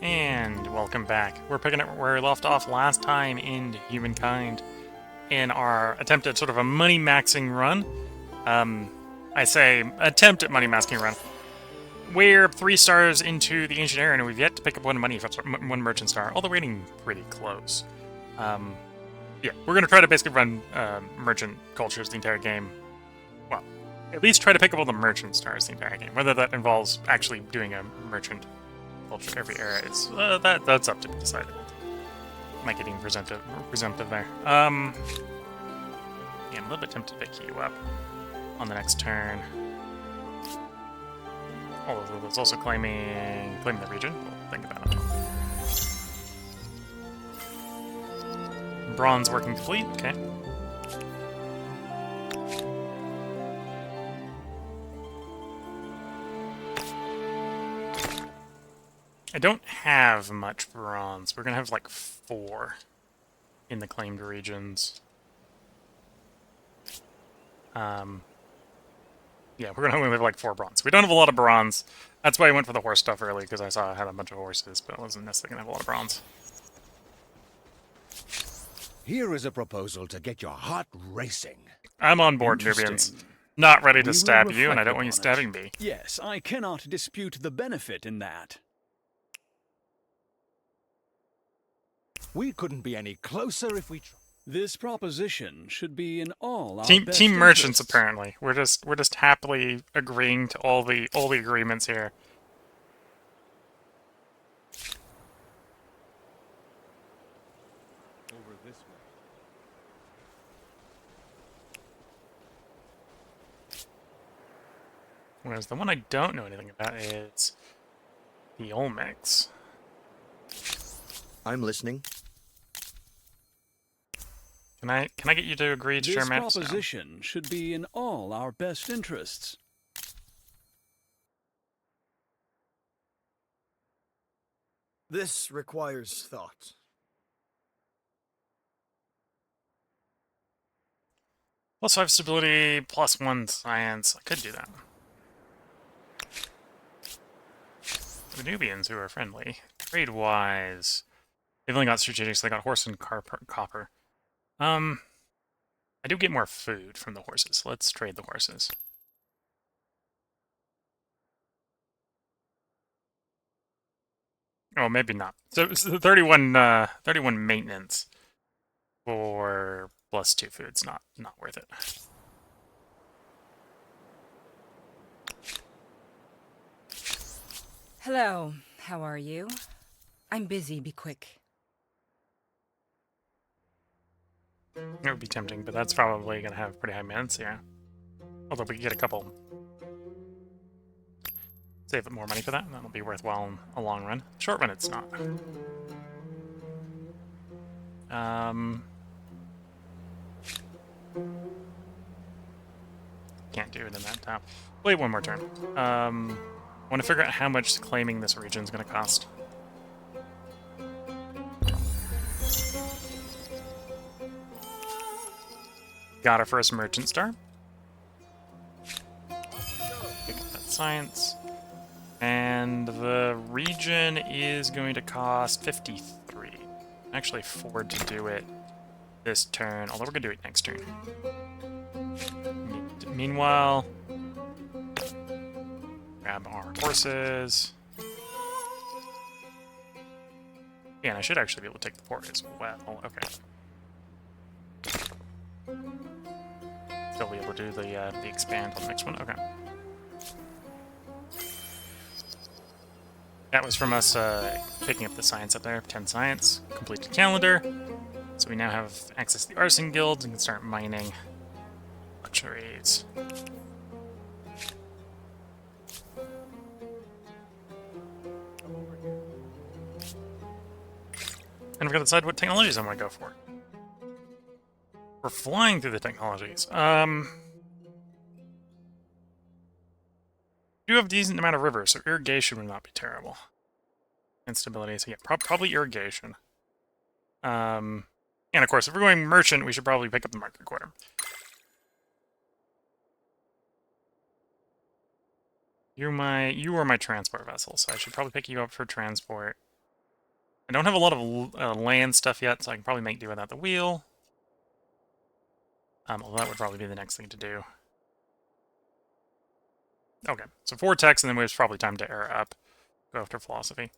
And welcome back. We're picking up where we left off last time in Humankind in our attempt at sort of a money-maxing run. I say attempt at money-maxing run. We're 3 stars into the Ancient Era, and we've yet to pick up one merchant star, although we're getting pretty close. Yeah, we're going to try to basically run merchant cultures the entire game. Well, at least try to pick up all the merchant stars the entire game. Whether that involves actually doing a merchant culture every era is that's up to be decided. Am I getting presumptive there? Yeah, I'm a little bit tempted to pick you up on the next turn. Although there's also claiming the region. We'll think about it. Bronze working complete. Okay. I don't have much bronze. We're gonna have like 4 in the claimed regions. Yeah, we're gonna only have like 4 bronze. We don't have a lot of bronze. That's why I went for the horse stuff early, because I saw I had a bunch of horses, but I wasn't necessarily gonna have a lot of bronze. Here is a proposal to get your heart racing. I'm on board, Nubians. Not ready to stab you, and I don't want you stabbing me. Yes, I cannot dispute the benefit in that. We couldn't be any closer if we... This proposition should be in all our Team merchants, apparently. We're just happily agreeing to all the agreements here. Over this way. Whereas the one I don't know anything about is the Olmecs. I'm listening. Can I get you to agree to share maps? This proposition should be in all our best interests. This requires thought. +5 stability, +1 science. I could do that. The Nubians, who are friendly. Trade-wise, they've only got strategic, so they got horse and copper. I do get more food from the horses. Let's trade the horses. Oh, maybe not. So 31 maintenance for +2 food's not worth it. Hello, how are you? I'm busy, be quick. It would be tempting, but that's probably going to have pretty high maintenance, yeah. Although we can get a couple... Save up more money for that, and that'll be worthwhile in a long run. Short run, it's not. Can't do it in that top. Wait one more turn. I want to figure out how much claiming this region is going to cost. Got our first merchant star. Pick up that science. And the region is going to cost 53. Actually afford to do it this turn, although we're going to do it next turn. Meanwhile, grab our horses. Yeah, and I should actually be able to take the port as well. Okay. Still be able to do the expand on the next one. Okay. That was from us picking up the science up there. 10 science, completed calendar. So we now have access to the artisan guilds and can start mining luxuries. And we've got to decide what technologies I want to go for. We're flying through the technologies. Do have a decent amount of rivers, so irrigation would not be terrible. Instability, so yeah, probably irrigation. And of course, if we're going merchant, we should probably pick up the market quarter. You are my transport vessel, so I should probably pick you up for transport. I don't have a lot of land stuff yet, so I can probably make do without the wheel. Although that would probably be the next thing to do. Okay, so 4 techs, and then it's probably time to air up. Go after philosophy.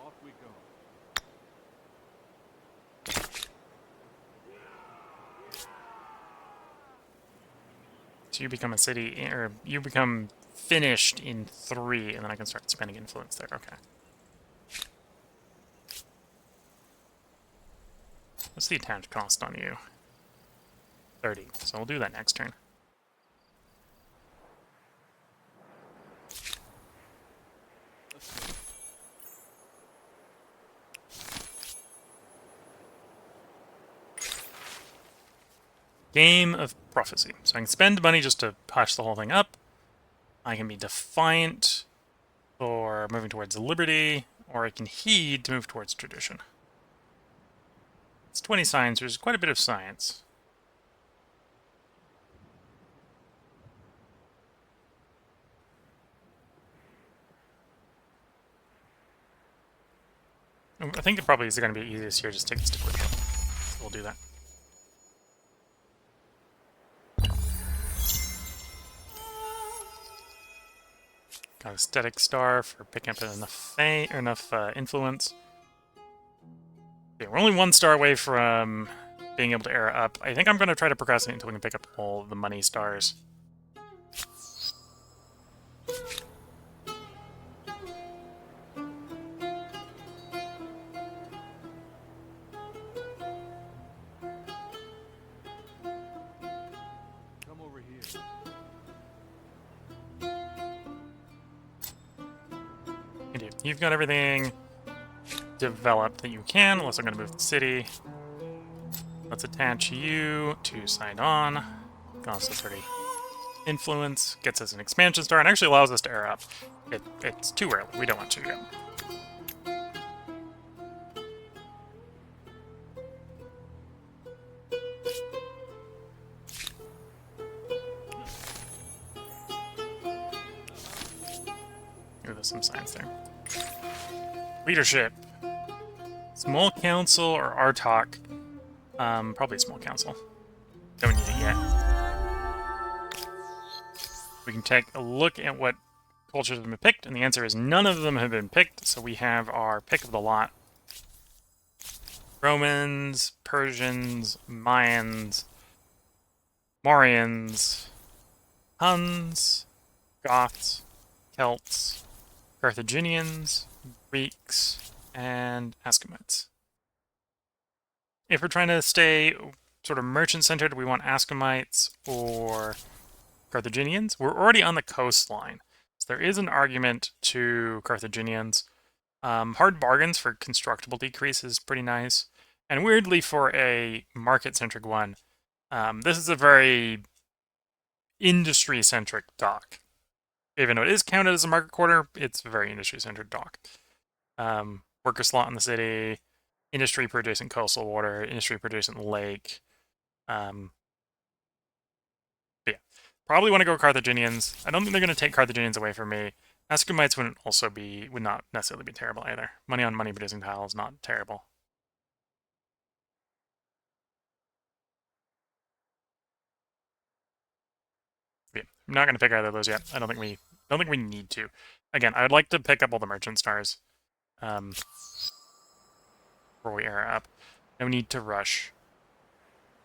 Off we go. So you become a city, or you become finished in 3, and then I can start spending influence there. Okay. What's the attach cost on you? 30. So we'll do that next turn. Game of Prophecy. So I can spend money just to hush the whole thing up. I can be defiant for moving towards liberty, or I can heed to move towards tradition. It's 20 science. There's quite a bit of science. I think it probably is going to be easiest here. Just take this to quick. So we'll do that. Got aesthetic star for picking up enough influence. Okay, we're only 1 star away from being able to air up. I think I'm going to try to procrastinate until we can pick up all the money stars. Come over here. Indeed. You've got everything developed that you can, unless I'm going to move the city. Let's attach you to side on. Costs us 30 influence, gets us an expansion star, and actually allows us to air up. It's too early. We don't want to yet. Ooh, there's some science there. Leadership. Small council or Artok. Probably small council. Don't need it yet. We can take a look at what cultures have been picked, and the answer is none of them have been picked, so we have our pick of the lot. Romans, Persians, Mayans, Mauryans, Huns, Goths, Celts, Carthaginians, Greeks, and Askamites. If we're trying to stay sort of merchant-centered, we want Askamites or Carthaginians. We're already on the coastline, so there is an argument to Carthaginians. Hard bargains for constructible decrease is pretty nice. And weirdly, for a market-centric one, this is a very industry-centric dock. Even though it is counted as a market quarter, it's a very industry-centered dock. Worker slot in the city, industry per adjacent coastal water, industry per adjacent lake. But yeah, probably want to go Carthaginians. I don't think they're going to take Carthaginians away from me. Askamites would not necessarily be terrible either. Money on money producing tile is not terrible. Yeah, I'm not going to pick either of those yet. I don't think we need to. Again, I would like to pick up all the merchant stars before we air up. No need to rush.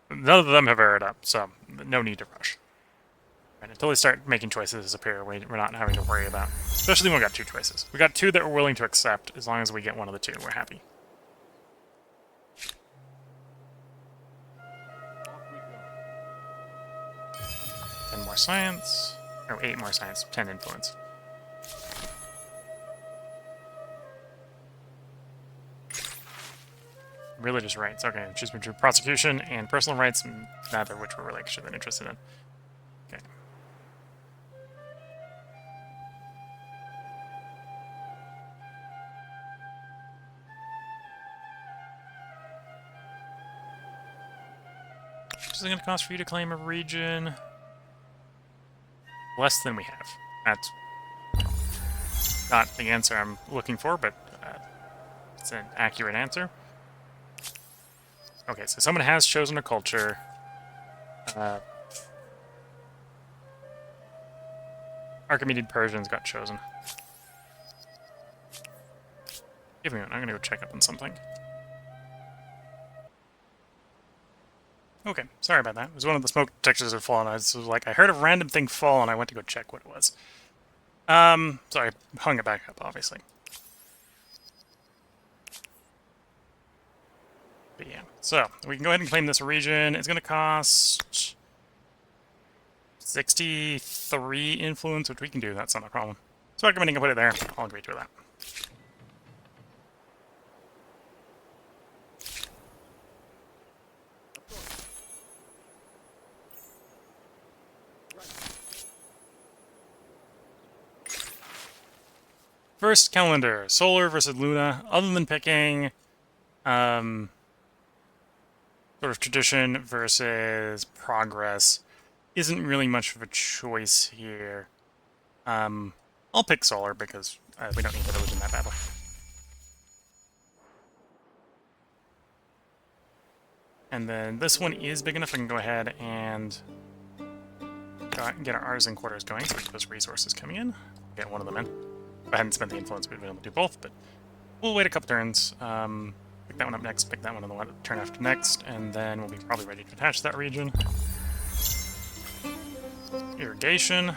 None of them have aired up, so no need to rush. Right, until we start making choices appear, we're not having to worry about. Especially when we got 2 choices. We got 2 that we're willing to accept. As long as we get one of the 2, we're happy. Off we go. 10 more science. Oh, 8 more science. 10 influence. Religious rights. Okay, choose between prosecution and personal rights, neither of which we're really actually that interested in. Okay. much is it going to cost for you to claim a region? Less than we have. That's not the answer I'm looking for, but it's an accurate answer. Okay, so someone has chosen a culture. Archimedes Persians got chosen. Give me a minute, I'm gonna go check up on something. Okay, sorry about that. It was one of the smoke detectors that had fallen. I was like, I heard a random thing fall, and I went to go check what it was. So I hung it back up, obviously. But yeah, so we can go ahead and claim this region. It's gonna cost 63 influence, which we can do. That's not a problem. So recommending I put it there. I'll agree to that. First calendar, solar versus Luna. Other than picking sort of tradition versus progress, isn't really much of a choice here. I'll pick solar because we don't need the religion that badly. And then this one is big enough I can go ahead and get our artisan quarters going so we get those resources coming in. Get one of them in. If I hadn't spent the influence, we'd been able to do both, but we'll wait a couple turns. Pick that one up next, pick that one on the turn after next, and then we'll be probably ready to attach that region. Irrigation,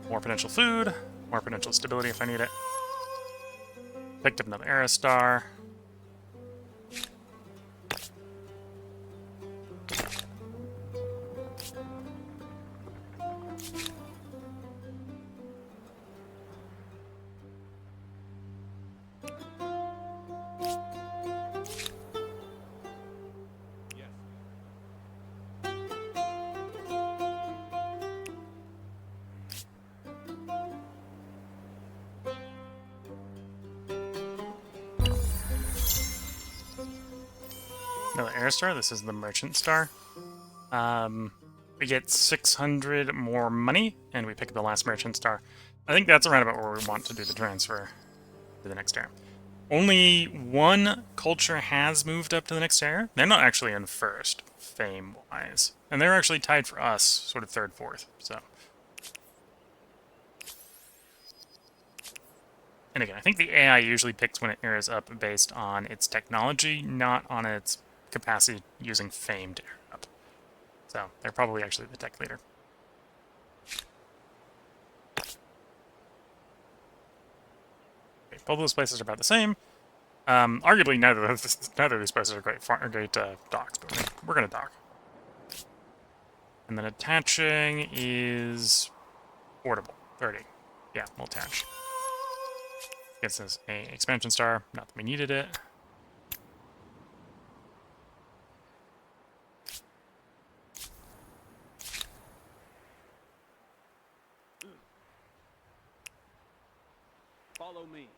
more potential food, more potential stability if I need it. Picked up another Aerostar. Another Aerostar. This is the Merchant Star. We get 600 more money, and we pick up the last Merchant Star. I think that's around about where we want to do the transfer to the next era. Only one culture has moved up to the next era. They're not actually in first, fame-wise. And they're actually tied for us, sort of third, fourth, so. And again, I think the AI usually picks when it eras up based on its technology, not on its capacity using fame to air up. So they're probably actually the tech leader. Okay, both of those places are about the same. Arguably, neither of these places are great docks, but we're going to dock. And then attaching is portable. 30. Yeah, we'll attach. Gets us a expansion star. Not that we needed it. Follow me.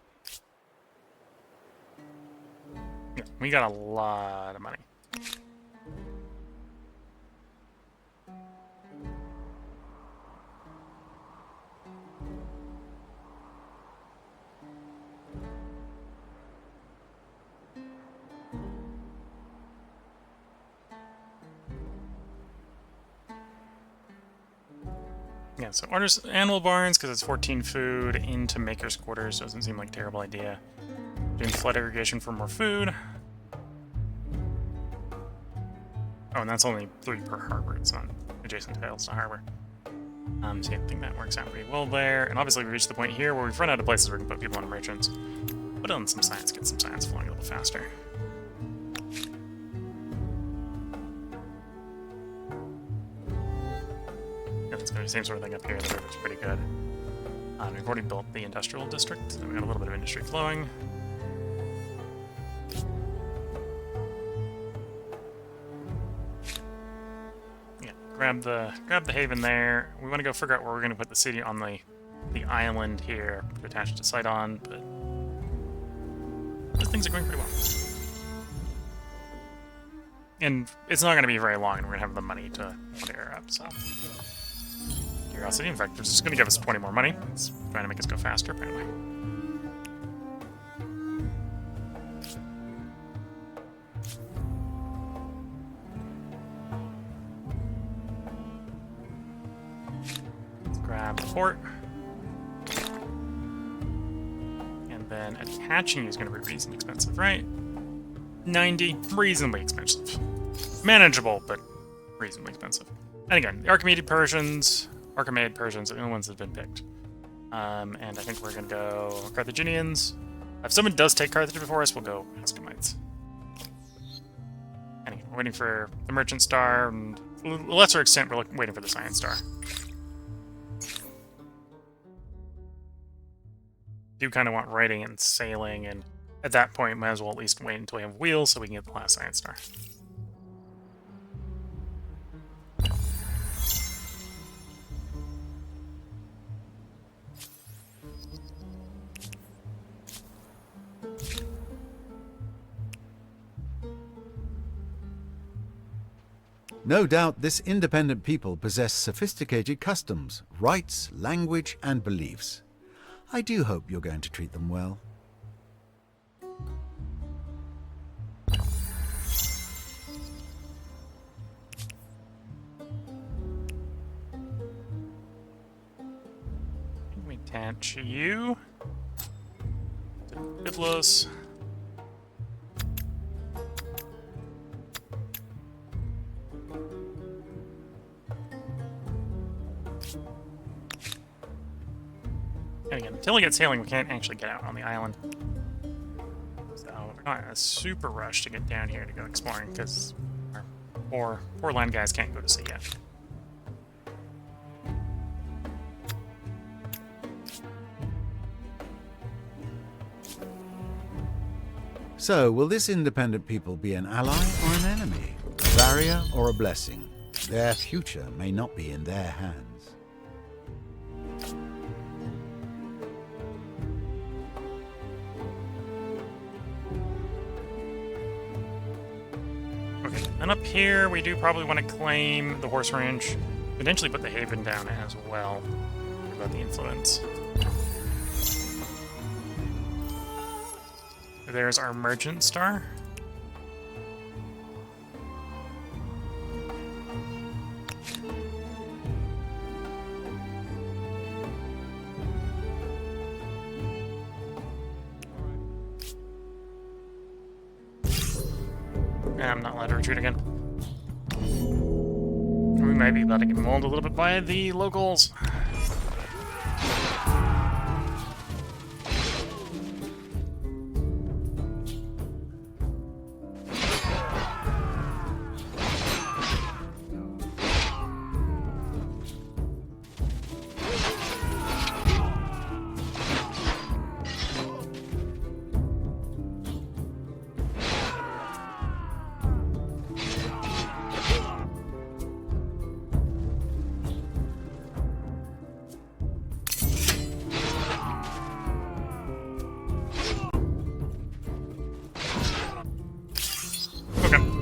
Yeah, we got a lot of money. Yeah, so orders animal barns because it's 14 food into maker's quarters. Doesn't seem like a terrible idea. Doing flood irrigation for more food. Oh, and that's only 3 per harbor. It's not adjacent tiles to harbor. So yeah, I think that works out pretty well there. And obviously we reached the point here where we've run out of places where we can put people on merchants. Put on some science, get some science flowing a little faster. Yeah, it's going to be the same sort of thing up here. The river's pretty good. We've already built the industrial district, so we got a little bit of industry flowing. Yeah, grab the haven there. We want to go figure out where we're going to put the city on the island here to attach to Sidon, but those things are going pretty well. And it's not going to be very long, and we're going to have the money to clear up, so... Curiosity, in fact, it's just going to give us 20 more money. It's trying to make us go faster, apparently. Let's grab the port. And then attaching is going to be reasonably expensive, right? 90, reasonably expensive. Manageable, but reasonably expensive. And again, the Archimedes Persians are the only ones that have been picked. And I think we're going to go Carthaginians. If someone does take Carthage before us, we'll go Esquimalites. And again, we're waiting for the Merchant Star, and to a lesser extent, we're waiting for the Science Star. Do kind of want writing and sailing, and at that point, might as well at least wait until we have wheels so we can get the last Science Star. No doubt this independent people possess sophisticated customs, rights, language, and beliefs. I do hope you're going to treat them well. Let me attach you to Biblos. And again, until we get sailing, we can't actually get out on the island. So we're not in a super rush to get down here to go exploring, because our poor land guys can't go to sea yet. So, will this independent people be an ally or an enemy? A barrier or a blessing? Their future may not be in their hands. Okay, and up here we do probably want to claim the horse ranch, potentially put the haven down as well. What about the influence? There's our merchant star. I'm not allowed to retreat again. We might be about to get mauled a little bit by the locals.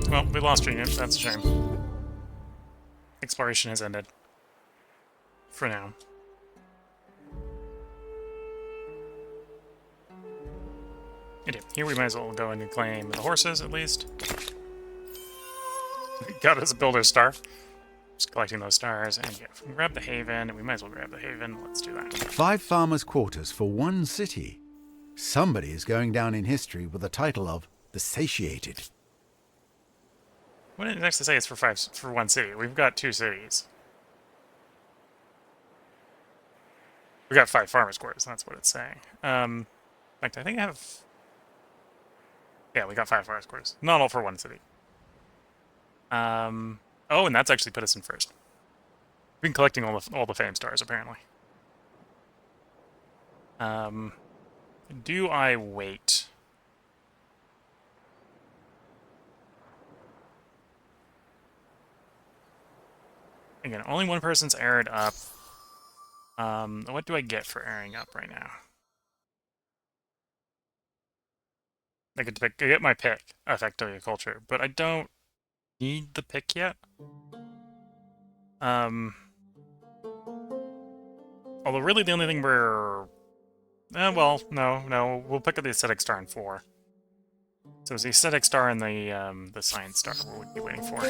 Well, we lost a unit. That's a shame. Exploration has ended. For now. Here we might as well go in and claim the horses, at least. Got us a builder's star. Just collecting those stars. And yeah, if we can grab the haven, and we might as well grab the haven. Let's do that. 5 farmers' quarters for one city. Somebody is going down in history with the title of the Satiated. What did it actually say it's for one city? We've got 2 cities. We got 5 farmers' quarters. That's what it's saying. In fact, I think I have. Yeah, we got 5 farmers' quarters. Not all for one city. Oh, and that's actually put us in first. We've been collecting all the fame stars apparently. Do I wait? Again, only one person's aired up. What do I get for airing up right now? I get my pick, effectively, culture, but I don't need the pick yet. Although really the only thing we're... well, no, we'll pick up the aesthetic star in 4. So it's the aesthetic star and the science star we'll be waiting for.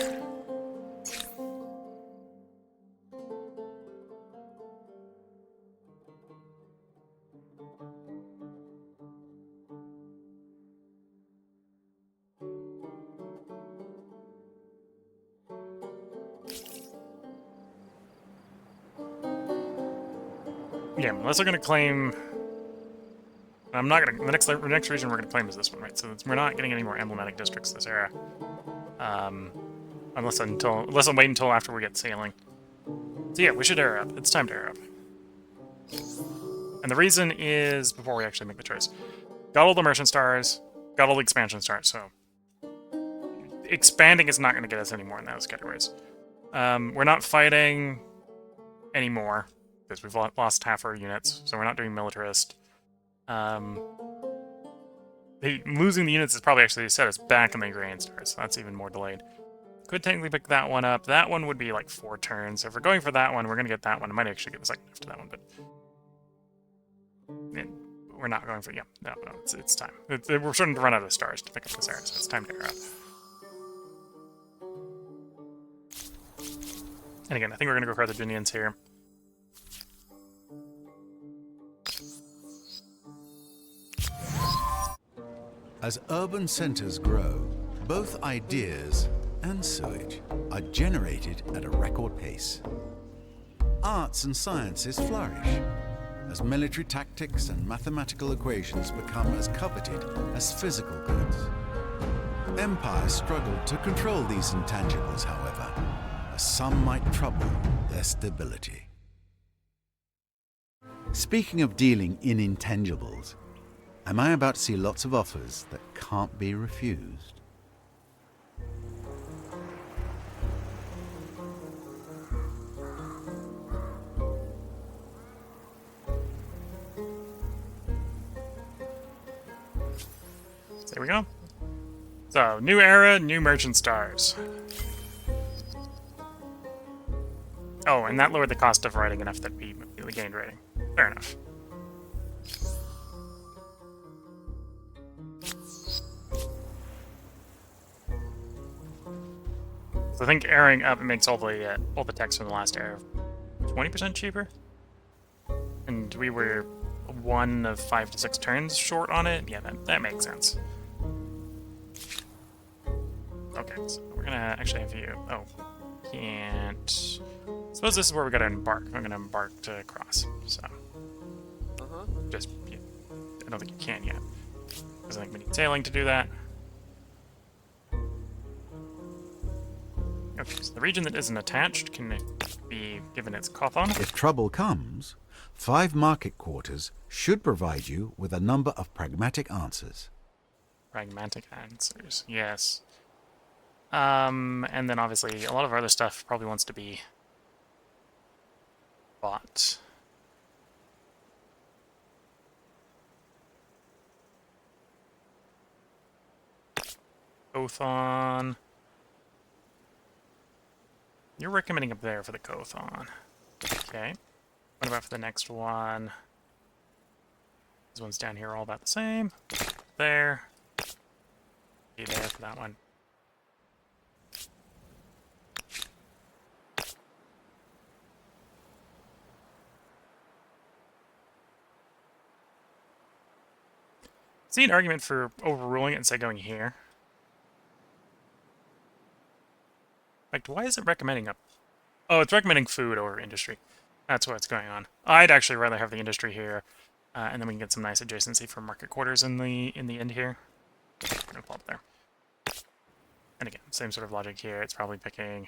Yeah, unless they're gonna claim... I'm not gonna... The next region we're gonna claim is this one, right? So we're not getting any more emblematic districts this era. Unless I wait until after we get sailing. So yeah, we should air up. It's time to air up. And the reason is, before we actually make the choice, got all the merchant stars, got all the expansion stars, so expanding is not going to get us any more in those categories. We're not fighting anymore, because we've lost half our units, so we're not doing militarist. Losing the units is probably actually set us back in the agrarian stars, so that's even more delayed. Could technically pick that one up. That one would be like 4 turns. So if we're going for that one, we're going to get that one. It might actually get the second after that one, but we're not going for... Yeah, no, it's time. We're starting to run out of stars to pick up this area, so it's time to air up. And again, I think we're going to go Carthaginians here. As urban centers grow, both ideas and sewage are generated at a record pace. Arts and sciences flourish as military tactics and mathematical equations become as coveted as physical goods. Empires struggle to control these intangibles, however, as some might trouble their stability. Speaking of dealing in intangibles, am I about to see lots of offers that can't be refused? There we go. So, new era, new merchant stars. Oh, and that lowered the cost of writing enough that we immediately gained rating. Fair enough. So I think airing up makes all the text from the last era 20% cheaper. And we were 1 of 5 to 6 turns short on it. Yeah, that makes sense. Okay, so we're gonna actually have you... Oh, can't... Suppose this is where we gotta embark. I'm gonna embark to cross, so... Just... Yeah, I don't think you can yet. Because I think we need sailing to do that. Okay, so the region that isn't attached can be given its Kothon. If trouble comes, 5 market quarters should provide you with a number of pragmatic answers. Pragmatic answers, yes. And then obviously a lot of our other stuff probably wants to be bought. Kothon. You're recommending up there for the Kothon. Okay. What about for the next one? These ones down here are all about the same. There. Be there for that one. See an argument for overruling it and say going here. In fact, why is it recommending up? Oh, it's recommending food over industry. That's what's going on. I'd actually rather have the industry here, and then we can get some nice adjacency for market quarters in the end here. I'm gonna pull up there. And again, same sort of logic here. It's probably picking...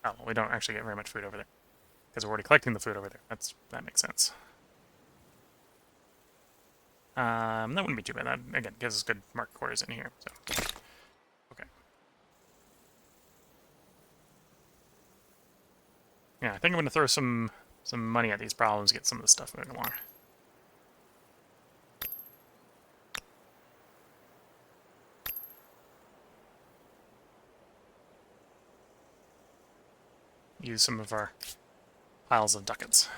Oh, well, we don't actually get very much food over there. Because we're already collecting the food over there. That makes sense. That wouldn't be too bad. That, again, gives us good market quarters in here. So, okay. Yeah, I think I'm going to throw some money at these problems, get some of the stuff moving along. use some of our piles of ducats.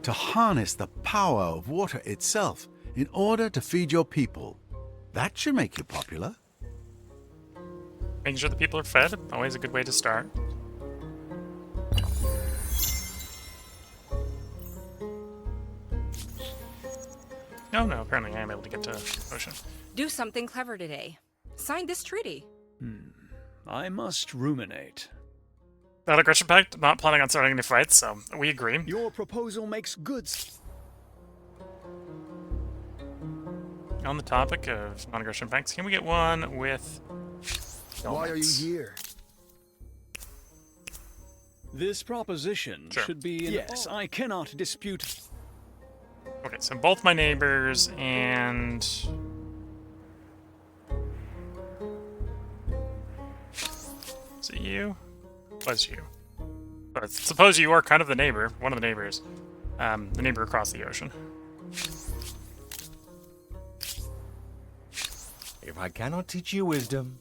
To harness the power of water itself in order to feed your people. That should make you popular. Making sure the people are fed, always a good way to start. Oh no, apparently I am able to get to ocean. Do something clever today. Sign this treaty. I must ruminate. That aggression pact, not planning on starting any fights, so we agree. Your proposal makes good On the topic of non-aggression pacts, can we get one with Why are you elements? here? This proposition Sure. should be in Yes. I cannot dispute. Okay, so both my neighbors and... Is it you? Was you. But suppose you are kind of the neighbor, one of the neighbors. The neighbor across the ocean. If I cannot teach you wisdom,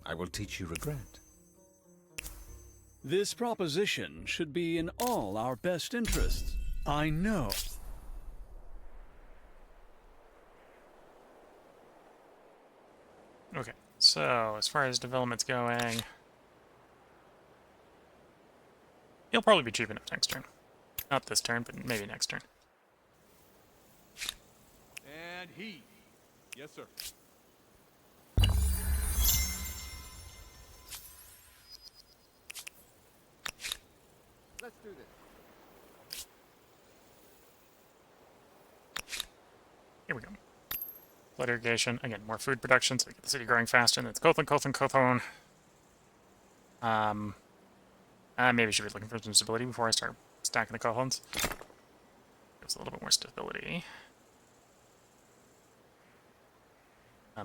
I will teach you regret. This proposition should be in all our best interests. I know. Okay, so as far as development's going... He'll probably be cheap enough next turn. Not this turn, but maybe next turn. And he. Yes, sir. Let's do this. Here we go. Flood irrigation. Again, more food production, so we get the city growing faster. And it's Cothan, Cothan, Cothan. Maybe I should be looking for some stability before I start stacking the Cothans. Gives a little bit more stability.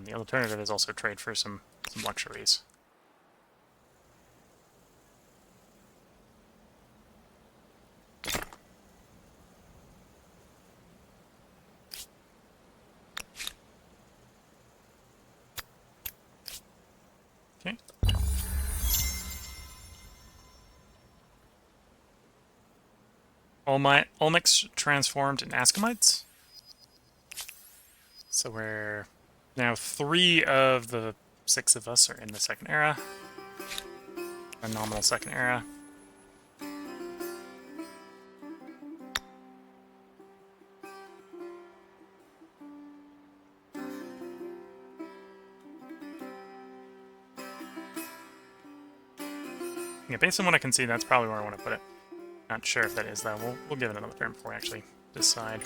The alternative is also trade for some luxuries. Okay. Olmecs transformed in Askamites. So we're now 3 of the 6 of us are in the second era. A nominal second era. Yeah, based on what I can see, that's probably where I want to put it. Not sure if that is, though. We'll give it another turn before we actually decide.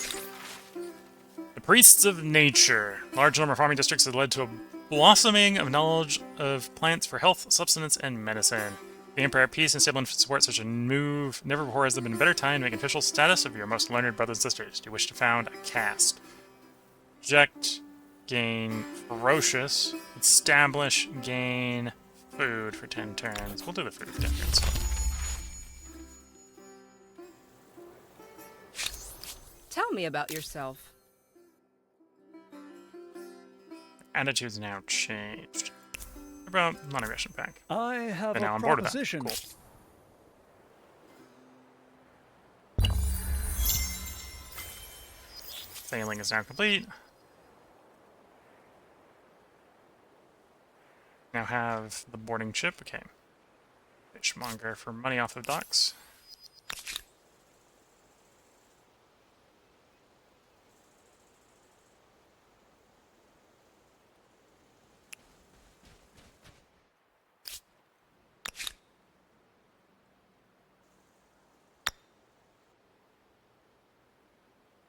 The Priests of Nature. Large number of farming districts has led to a blossoming of knowledge of plants for health, subsistence, and medicine. The Empire at peace and stable and support such a move. Never before has there been a better time to make an official status of your most learned brothers and sisters. Do you wish to found a caste? Reject. Gain ferocious. Establish. Gain food for 10 turns. We'll do the food for 10 turns. Tell me about yourself. Attitude's now changed. What about non-aggression pack? I have They're now a on board with that. proposition. Cool. Sailing is now complete. Now have the boarding ship. Okay. Fishmonger for money off the docks.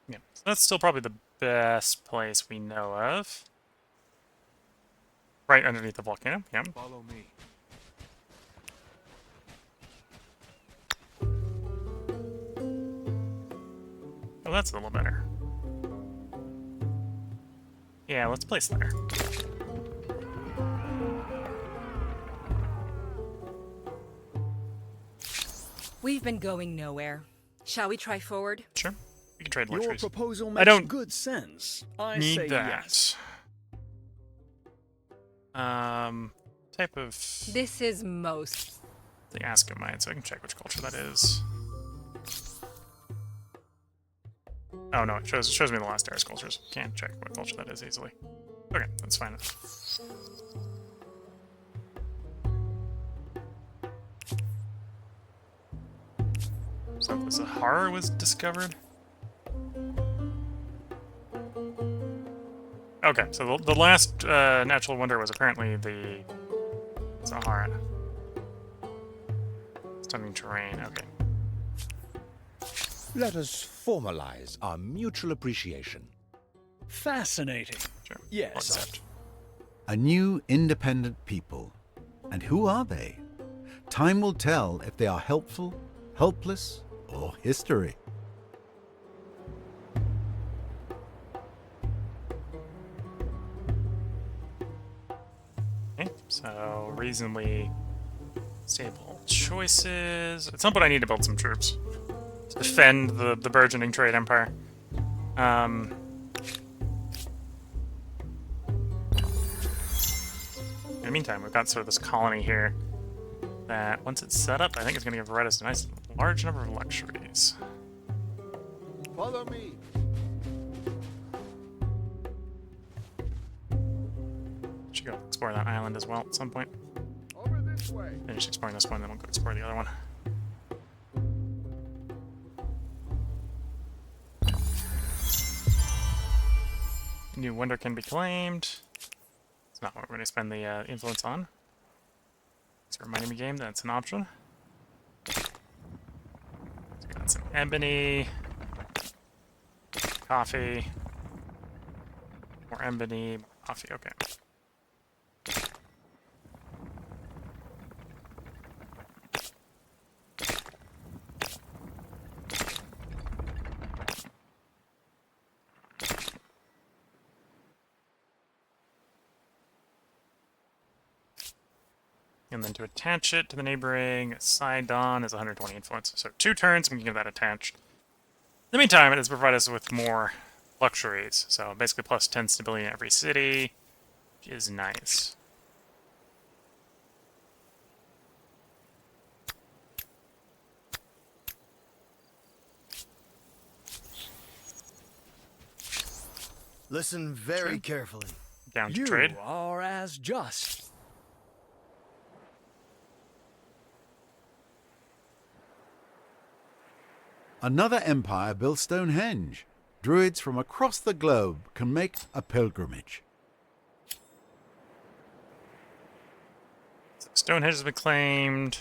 Yeah, so that's still probably the best place we know of. Right underneath the volcano, yeah. Follow me. Oh, that's a little better. Yeah, let's place there. We've been going nowhere. Shall we try forward? Sure. We can trade Your luxuries. proposal I makes don't good sense. I Need say that. yes. type of... This is most. the Ascomite, so I can check which culture that is. Oh no, it shows me the last Eris cultures. Can't check what culture that is easily. Okay, that's fine. So the Sahara was discovered? Okay, so the last natural wonder was apparently the Sahara. Stunning terrain, okay. Let us formalize our mutual appreciation. Fascinating. Sure. Yes. I'll accept. A new independent people. And who are they? Time will tell if they are helpful, helpless, or history. Okay, so reasonably stable choices. At some point I need to build some troops to defend the burgeoning trade empire. In the meantime, we've got sort of this colony here that, once it's set up, I think it's going to give Redis a nice large number of luxuries. Follow me. Should go explore that island as well at some point. Over this way. Finish exploring this one, then we'll go explore the other one. New wonder can be claimed. It's not what we're going to spend the influence on. It's reminding me game that's an option. So we got some ebony, coffee, more ebony, more coffee. Okay. And then to attach it to the neighboring Sidon is 120 influence. So 2 turns, we can get that attached. In the meantime, it has provided us with more luxuries. So basically plus 10 stability in every city, which is nice. Listen very carefully. Down to You trade. are as just. Another empire built Stonehenge. Druids from across the globe can make a pilgrimage. So Stonehenge has been claimed.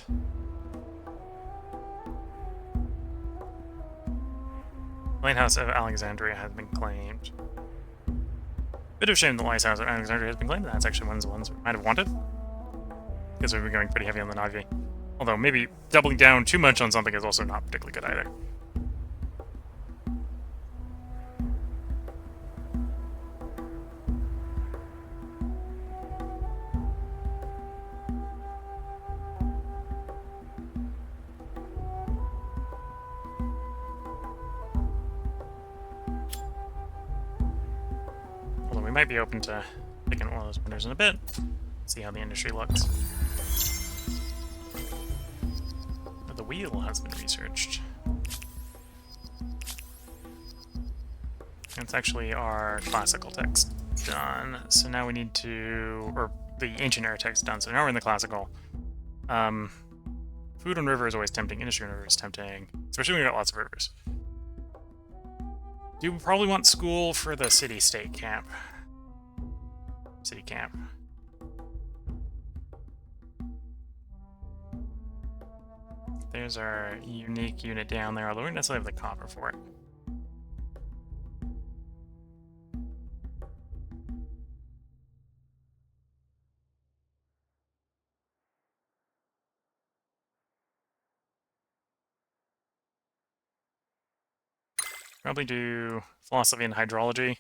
Lighthouse of Alexandria has been claimed. Bit of a shame the Lighthouse of Alexandria has been claimed. That's actually one of the ones we might have wanted. Because we've been going pretty heavy on the Navi. Although maybe doubling down too much on something is also not particularly good either. Although we might be open to picking one of those winners in a bit. See how the industry looks. The wheel has been researched. That's actually our classical text done. So now we need to, or the ancient era text done. So now we're in the classical. Food and river is always tempting. Industry and river is tempting, especially when we got lots of rivers. Do probably want school for the city-state camp. City camp. There's our unique unit down there, although we don't necessarily have the copper for it. Probably do philosophy and hydrology.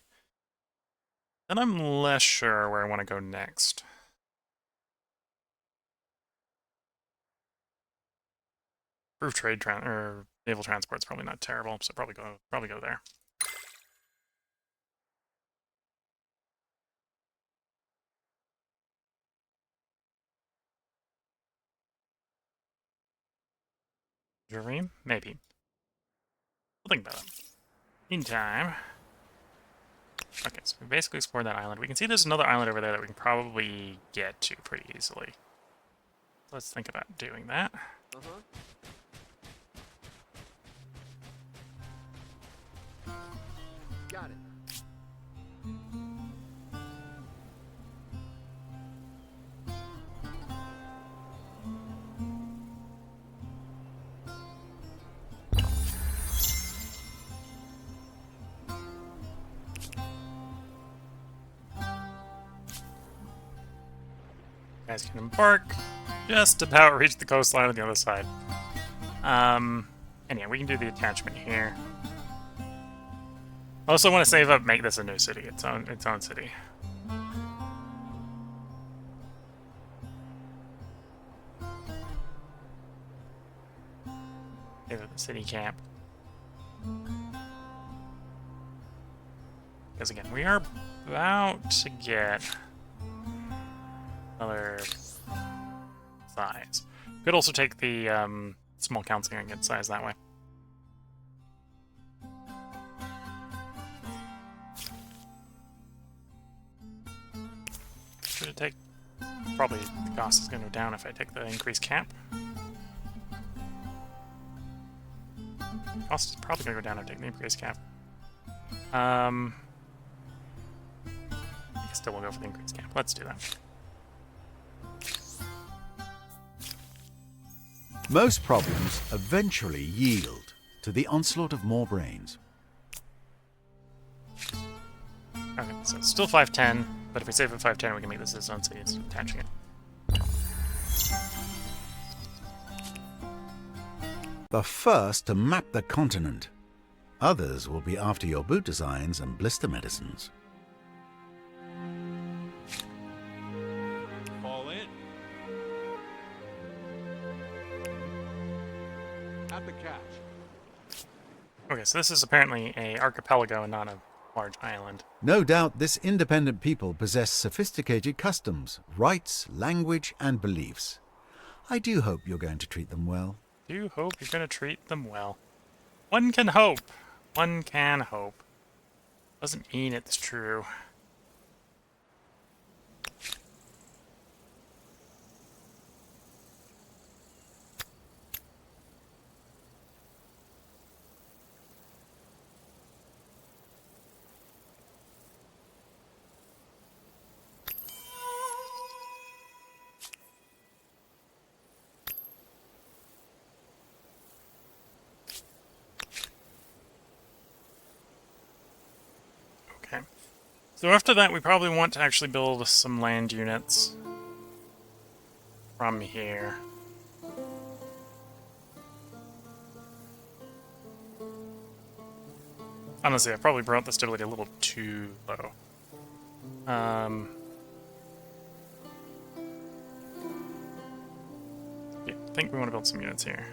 Then I'm less sure where I want to go next. Proof trade or naval transport's probably not terrible, so probably go there. Dream? Maybe. We'll think about it. Meantime... Okay, so we basically explored that island. We can see there's another island over there that we can probably get to pretty easily. Let's think about doing that. Got it. Guys can embark. Just about reach the coastline on the other side. And yeah, we can do the attachment here. I also want to save up, make this a new city, its own city. Save up the city camp. Because again, we are about to get another size. Could also take the small counseling and get size that way. Should it take... Probably the cost is going to go down if I take the increased cap. Cost is probably going to go down if I take the increased cap. I still will go for the increased cap. Let's do that. Most problems eventually yield to the onslaught of more brains. Okay, so it's still 510, but if we save at 510, we can make this its own city instead of attaching it. The first to map the continent. Others will be after your boot designs and blister medicines. Fall in. At the catch. Okay, so this is apparently a archipelago and not a large island. No doubt this independent people possess sophisticated customs, rights, language, and beliefs. I do hope you're going to treat them well. Do hope you're going to treat them well. One can hope. One can hope. Doesn't mean it's true. Okay. So after that, we probably want to actually build some land units from here. Honestly, I probably brought the stability a little too low. Yeah, I think we want to build some units here.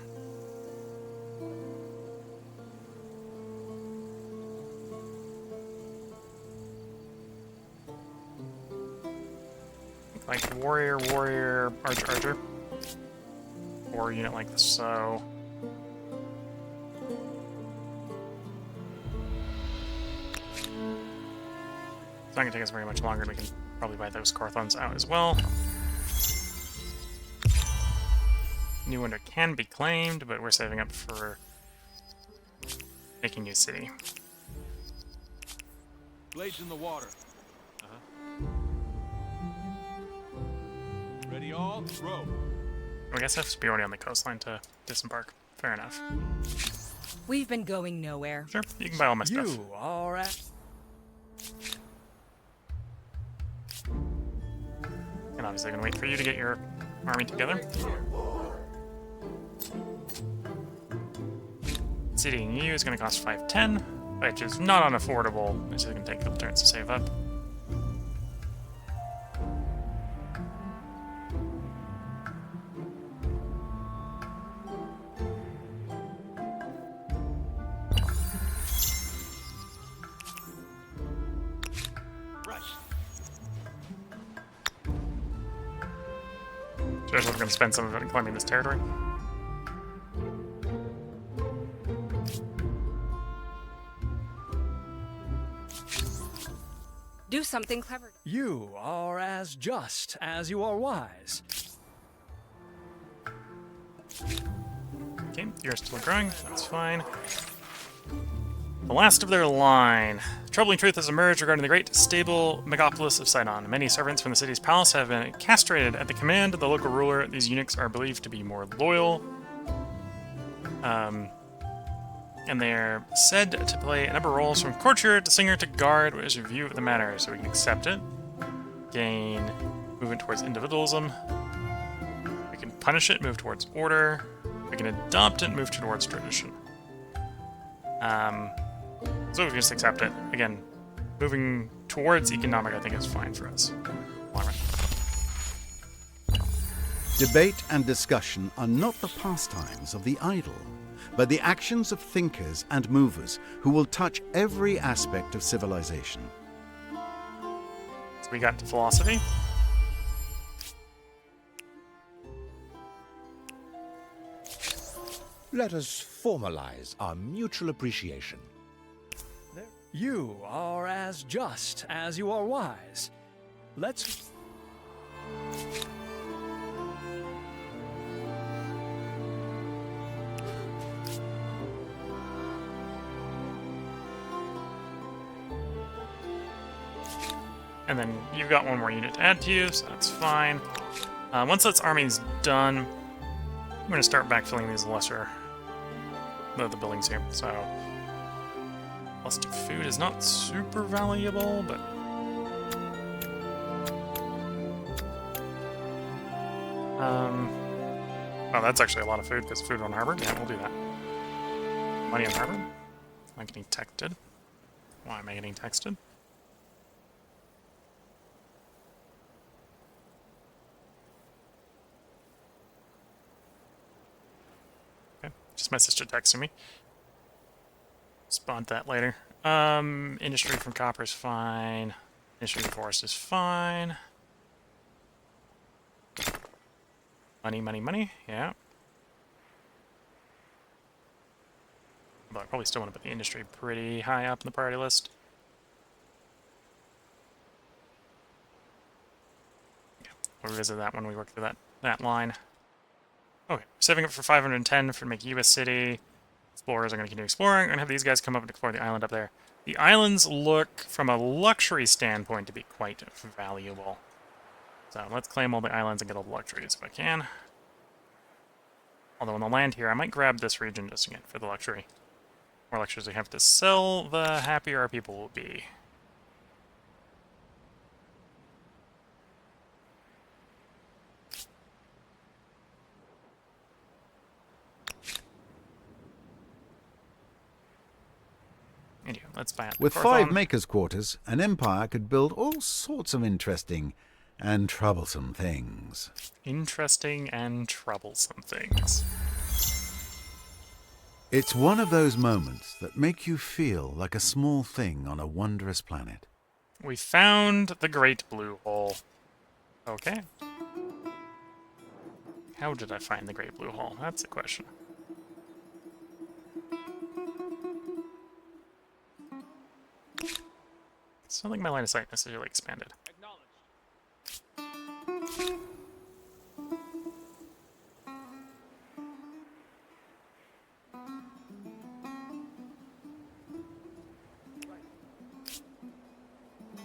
Like warrior, warrior, archer, archer. Or a unit like this, so... It's not going to take us very much longer, and we can probably buy those Carthons out as well. New window can be claimed, but we're saving up for making new city. Blades in the water. Ready all? Row. I guess I have to be already on the coastline to disembark. Fair enough. We've been going nowhere. Sure, you can buy all my stuff. You are at... And obviously I'm going to wait for you to get your army together. Citying you is going to cost 510, which is not unaffordable. It's just going to take a couple turns to save up. So we're going to spend some of it in claiming this territory. do something clever. You are as just as you are wise. Okay, you're still growing. That's fine. The last of their line. Troubling truth has emerged regarding the great stable megapolis of Sidon. Many servants from the city's palace have been castrated at the command of the local ruler. These eunuchs are believed to be more loyal. And they're said to play a number of roles from courtier to singer to guard. What is your view of the matter? So we can accept it. Gain movement towards individualism. We can punish it, move towards order. We can adopt it, move towards tradition. So we can just accept it. Again, moving towards economic, I think, is fine for us. All right. Debate and discussion are not the pastimes of the idle, but the actions of thinkers and movers who will touch every aspect of civilization. So we got to philosophy. Let us formalize our mutual appreciation. You are as just as you are wise. Let's... And then you've got one more unit to add to you, so that's fine. Once that army's done, I'm going to start backfilling these lesser... the buildings here, so... Plus 2 food is not super valuable, but... Oh, that's actually a lot of food, because food on harbor? Yeah, we'll do that. Money on harbor? Am I getting texted? Why am I getting texted? Okay, just my sister texting me. Spawned that later. Industry from copper is fine. Industry from forest is fine. Money, money, money. Yeah. But I probably still want to put the industry pretty high up in the priority list. Yeah, we'll revisit that when we work through that line. Okay, saving up for 510 for make you a city. Explorers are going to continue exploring. I'm going to have these guys come up and explore the island up there. The islands look, from a luxury standpoint, to be quite valuable. So let's claim all the islands and get all the luxuries if I can. Although on the land here, I might grab this region just again for the luxury. More luxuries we have to sell, the happier our people will be. Anyway, let's buy out the With Corthon. 5 makers' quarters, an empire could build all sorts of interesting and troublesome things. Interesting and troublesome things. It's one of those moments that make you feel like a small thing on a wondrous planet. We found the Great Blue Hole. Okay. How did I find the Great Blue Hole? That's the question. It's not like my line of sight necessarily expanded.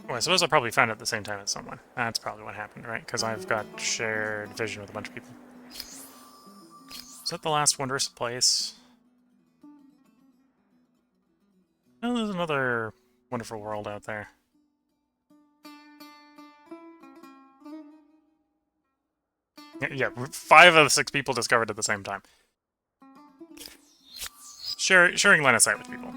Well, I suppose I probably found it at the same time as someone. That's probably what happened, right? Because I've got shared vision with a bunch of people. Is that the last wondrous place? Oh, there's another wonderful world out there. Yeah, 5 of the 6 people discovered at the same time. Sharing line of sight with people.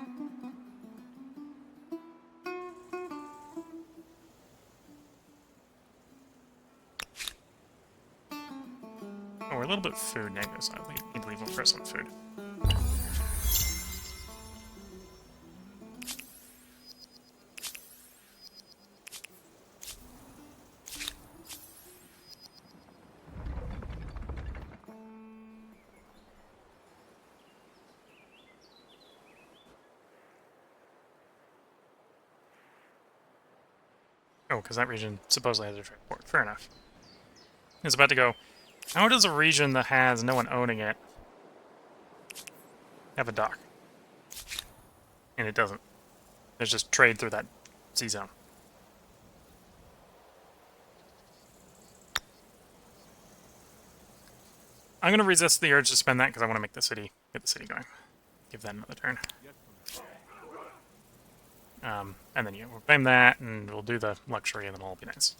Oh, we're a little bit food negative, so I need to leave them for some food. Oh, because that region supposedly has a trade port. Fair enough. I was about to go, how does a region that has no one owning it have a dock? And it doesn't. There's just trade through that sea zone. I'm going to resist the urge to spend that because I want to make the city, get the city going. Give that another turn. And then we'll claim that, and we'll do the luxury, and then it'll be nice.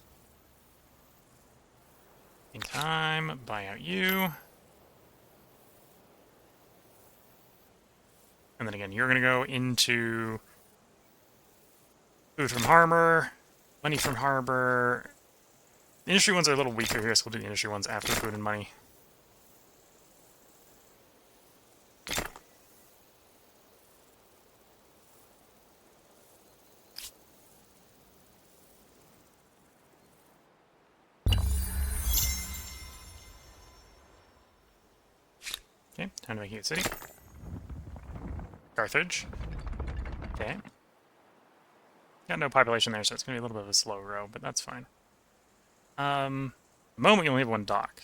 In time, buy out you. And then again, you're going to go into food from harbor, money from harbor. The industry ones are a little weaker here, so we'll do the industry ones after food and money. Okay, time to make you a city. Carthage. Okay. Got no population there, so it's going to be a little bit of a slow row, but that's fine. The moment you only have one dock.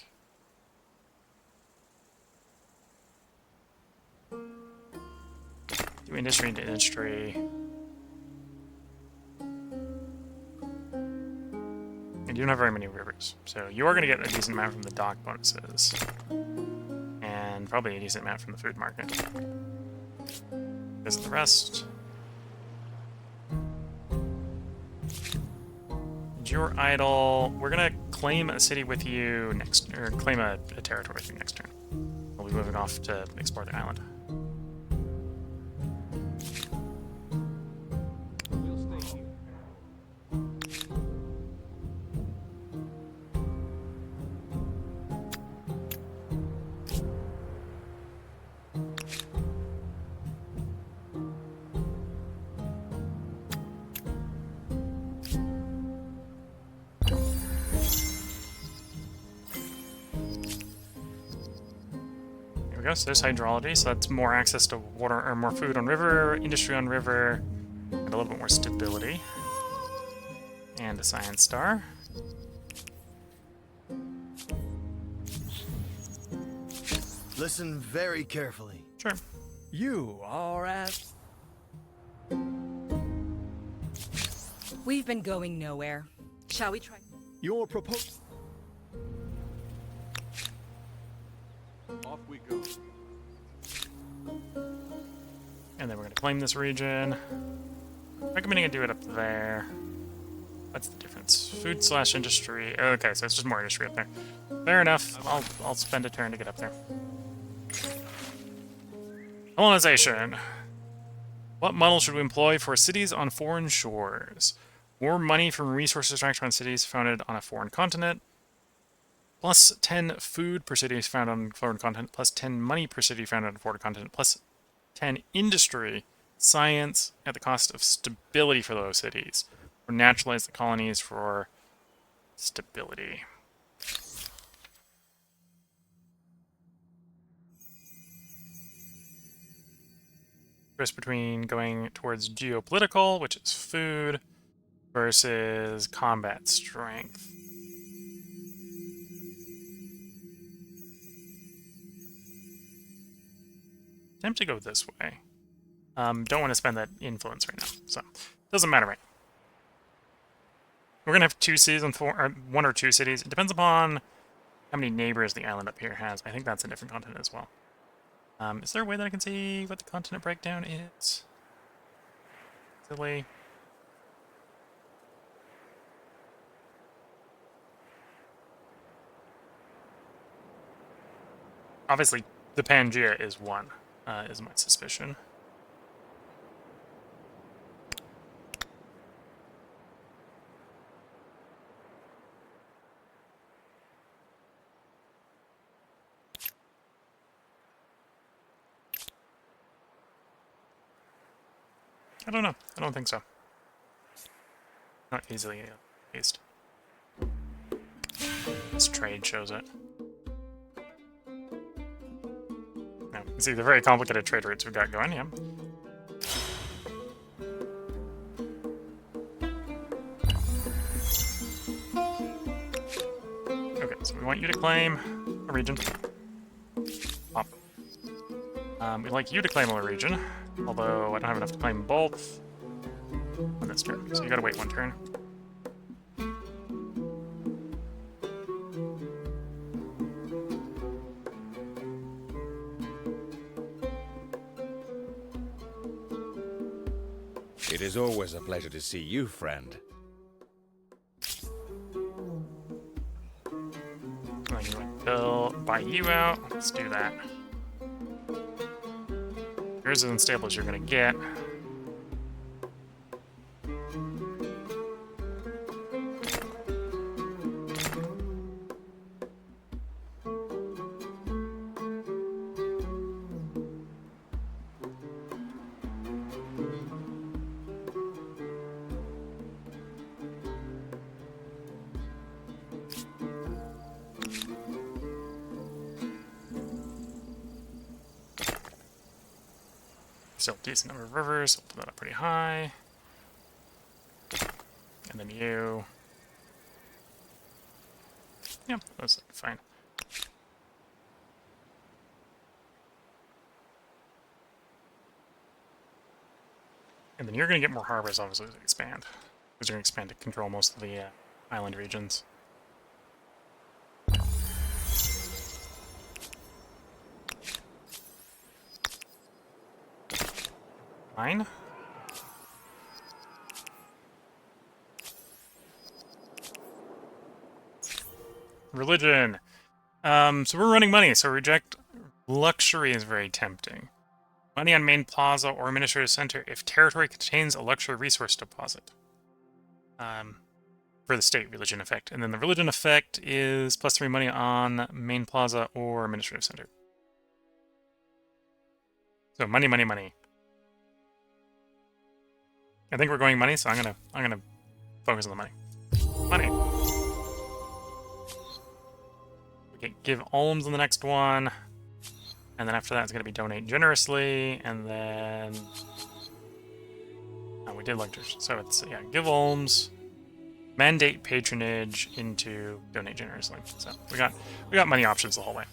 Do industry into industry. And you don't have very many rivers, so you are going to get a decent amount from the dock bonuses. And probably a decent amount from the food market. Because of the rest. You're idle. We're gonna claim a city with you next, or claim a territory with you next turn. We'll be moving off to explore the island. We'll stay here. There we go. So there's hydrology, so that's more access to water, or more food on river, industry on river, and a little bit more stability. And a science star. Listen very carefully. Sure. You are as... We've been going nowhere. Shall we try? Your proposal... Off we go. And then we're gonna claim this region. Recommending I do it up there. What's the difference? Food slash industry. Okay, so it's just more industry up there. Fair enough. I'll spend a turn to get up there. Colonization. What model should we employ for cities on foreign shores? More money from resource extraction on cities founded on a foreign continent. Plus 10 food per city found on a foreign continent. Plus 10 money per city found on a foreign continent. Plus 10 industry, science, at the cost of stability for those cities. Or naturalize the colonies for stability. Choice between going towards geopolitical, which is food, versus combat strength. Attempt to go this way. Don't want to spend that influence right now, so doesn't matter right now. We're gonna have 2 cities on 4, or 1 or 2 cities. It depends upon how many neighbors the island up here has. I think that's a different continent as well. Is there a way that I can see what the continent breakdown is? Silly. Obviously, the Pangea is 1, is my suspicion. I don't know. I don't think so. Not easily based. This trade shows it. Now, you can see the very complicated trade routes we've got going, yeah. So we want you to claim a region. Pop. We'd like you to claim a region, although I don't have enough to claim both on this turn, so you gotta wait one turn. It is always a pleasure to see you, friend. I'm gonna buy you out. Let's do that. You're as unstable as you're gonna get. Still a decent number of rivers. I'll put that up pretty high. And then you. Yep, that's fine. And then you're going to get more harbors, obviously, as they expand. Because you're going to expand to control most of the island regions. Fine. Religion. So we're running money, so reject luxury is very tempting. Money on main plaza or administrative center if territory contains a luxury resource deposit. For the state religion effect. And then the religion effect is +3 money on main plaza or administrative center. So money, money, money. I think we're going money, so I'm gonna focus on the money. Money. Okay, give alms on the next one, and then after that it's gonna be donate generously, and then we did lectures, so it's give alms, mandate patronage into donate generously. So we got money options the whole way.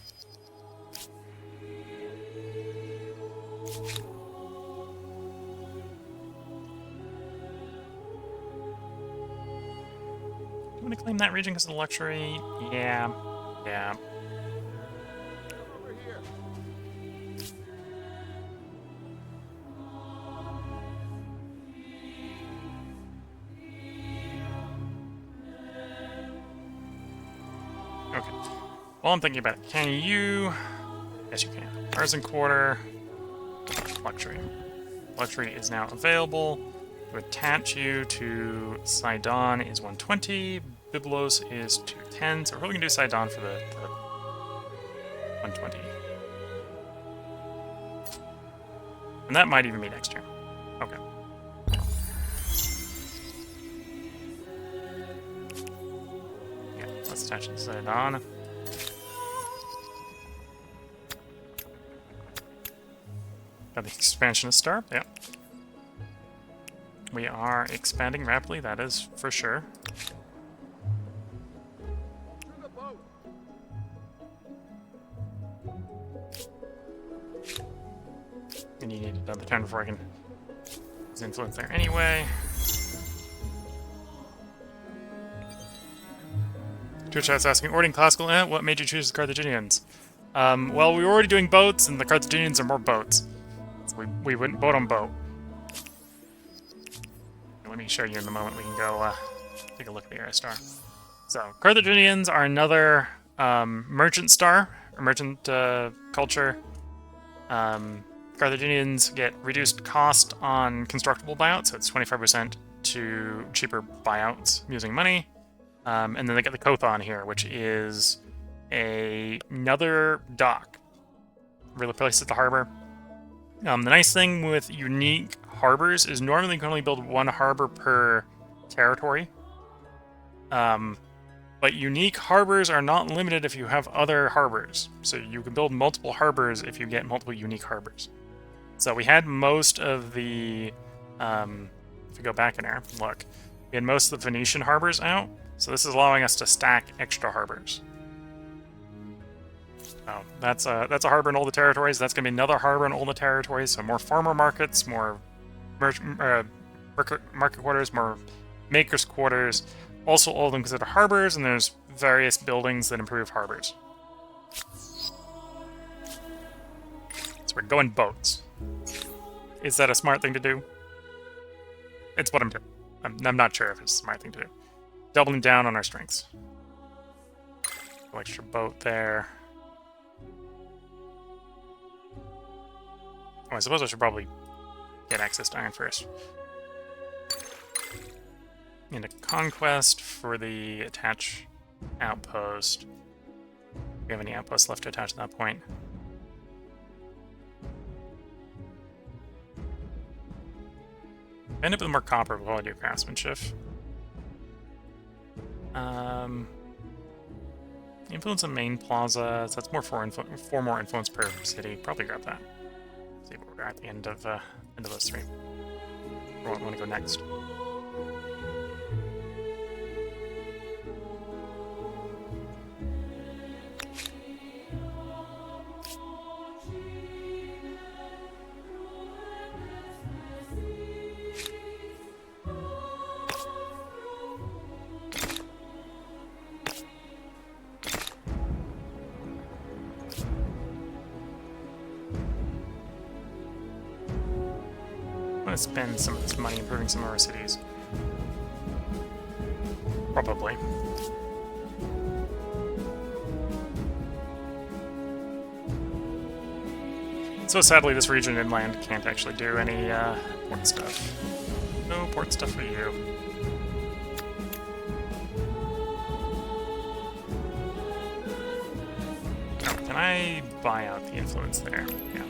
Want to claim that region because of the luxury? Yeah. Over here. Okay. Well, I'm thinking about it. Can you... Yes, you can. Artisan Quarter. Luxury. Luxury is now available. To attach you to Sidon is 120. Byblos is 210. So we're probably going to do Sidon for the 120. And that might even be next turn. Okay. Yeah, let's attach it to Sidon. Got the expansionist star, yeah. We are expanding rapidly, that is for sure. To the boat. And you need another turn before I can use influence there anyway. Twitch chat's asking, ordering classical, what made you choose the Carthaginians? Well, we were already doing boats, and the Carthaginians are more boats. So we went boat on boat. Let me show you in the moment. We can go take a look at the Air Star. So, Carthaginians are another merchant star, or merchant culture. Carthaginians get reduced cost on constructible buyouts, so it's 25% to cheaper buyouts using money. And then they get the Kothon here, which is another dock. Really place at the harbor. The nice thing with unique harbors is normally you can only build one harbor per territory. But unique harbors are not limited if you have other harbors. So you can build multiple harbors if you get multiple unique harbors. So we had most of the... if we go back in there, look. We had most of the Venetian harbors out. So this is allowing us to stack extra harbors. Oh, that's a harbor in all the territories. That's gonna be another harbor in all the territories. So more farmer markets, more market quarters, more makers' quarters. Also, all of them considered harbors, and there's various buildings that improve harbors. So we're going boats. Is that a smart thing to do? It's what I'm doing. I'm not sure if it's a smart thing to do. Doubling down on our strengths. Extra boat there. Oh, I suppose I should probably get access to iron first. And a conquest for the attach outpost. Do we have any outposts left to attach at that point? End up with more copper while I do craftsmanship. Influence on main plaza. So that's more four more influence per city. Probably grab that. See where we're at the end of those three. Where I want to go next. Spend some of this money improving some of our cities. Probably. So sadly, this region inland can't actually do any port stuff. No port stuff for you. Oh, can I buy out the influence there? Yeah.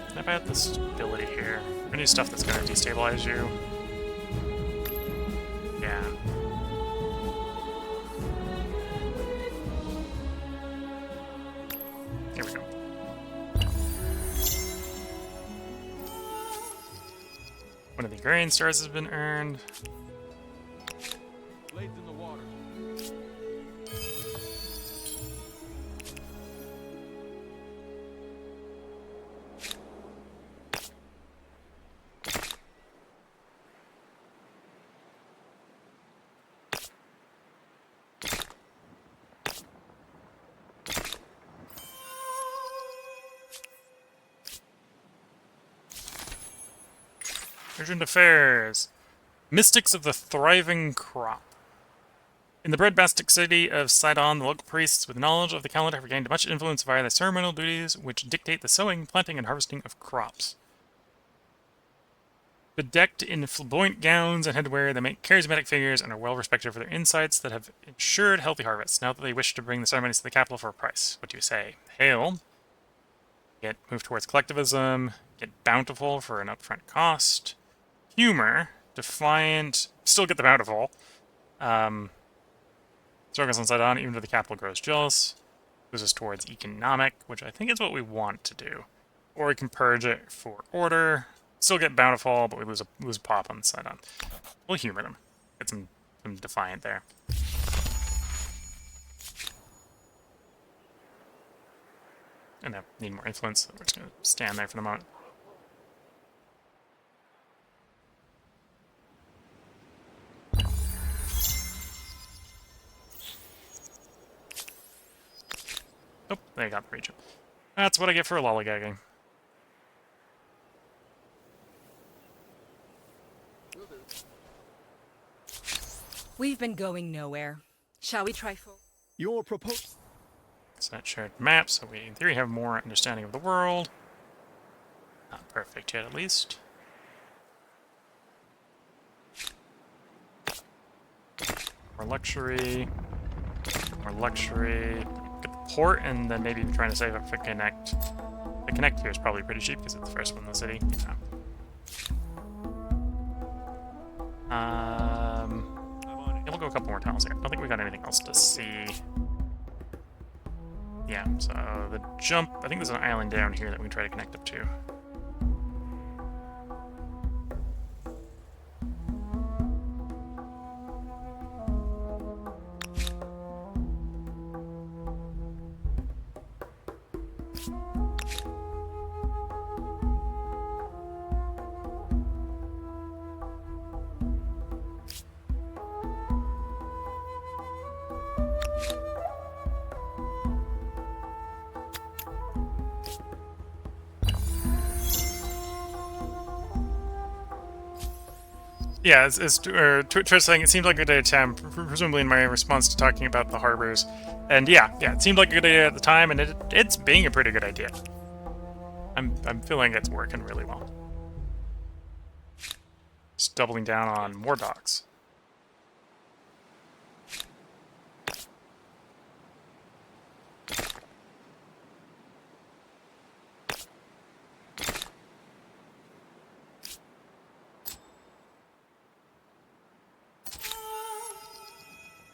Can I buy out the stability here? Any stuff that's going to destabilize you? Yeah. Here we go. One of the agrarian stars has been earned. Blades in the water. Urgent affairs. Mystics of the Thriving Crop. In the breadbasket city of Sidon, the local priests with knowledge of the calendar have gained much influence via the ceremonial duties which dictate the sowing, planting, and harvesting of crops. Bedecked in flamboyant gowns and headwear, they make charismatic figures and are well respected for their insights that have ensured healthy harvests. Now that they wish to bring the ceremonies to the capital for a price. What do you say? Hail. Get moved towards collectivism. Get bountiful for an upfront cost. Humor. Defiant. Still get the bountiful. Struggles on Sidon, even though the capital grows jealous. Moves us towards economic, which I think is what we want to do. Or we can purge it for order. Still get bountiful, but we lose a pop on Sidon. We'll humor them. Get some defiant there. And I need more influence, so we're just gonna stand there for the moment. Oh, they got the region. That's what I get for lollygagging. We've been going nowhere. Shall we try for... Your proposal. Set shared map, so we in theory have more understanding of the world. Not perfect yet, at least. More luxury. More luxury. Get the port, and then maybe even trying to save up for Connect. The Connect here is probably pretty cheap because it's the first one in the city. Yeah, we'll go a couple more tiles here. I don't think we got anything else to see. Yeah, so the jump, I think there's an island down here that we can try to connect up to. Yeah, Twitch saying it seemed like a good idea, presumably in my response to talking about the harbors. And yeah, it seemed like a good idea at the time, and it's being a pretty good idea. I'm feeling it's working really well. Just doubling down on more docks.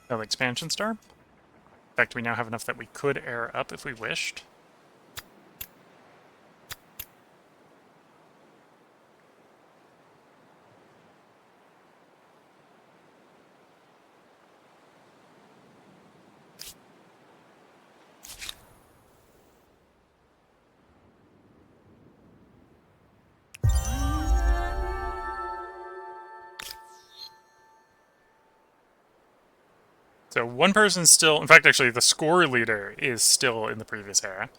No expansion star. In fact, we now have enough that we could air up if we wished. So one person's still, in fact, actually, the score leader is still in the previous era.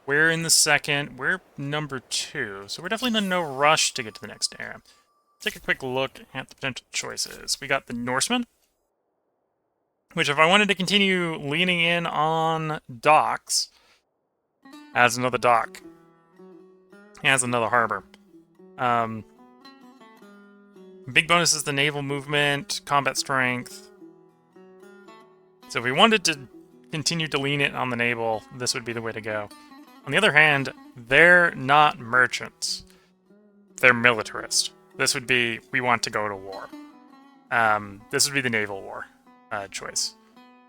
We're in the second. We're number 2, so we're definitely in no rush to get to the next era. Take a quick look at the potential choices. We got the Norseman, which if I wanted to continue leaning in on docks, adds another dock, adds another harbor. Big bonus is the naval movement, combat strength. So if we wanted to continue to lean it on the naval, this would be the way to go. On the other hand, they're not merchants. They're militarist. This would be, we want to go to war. This would be the naval war choice.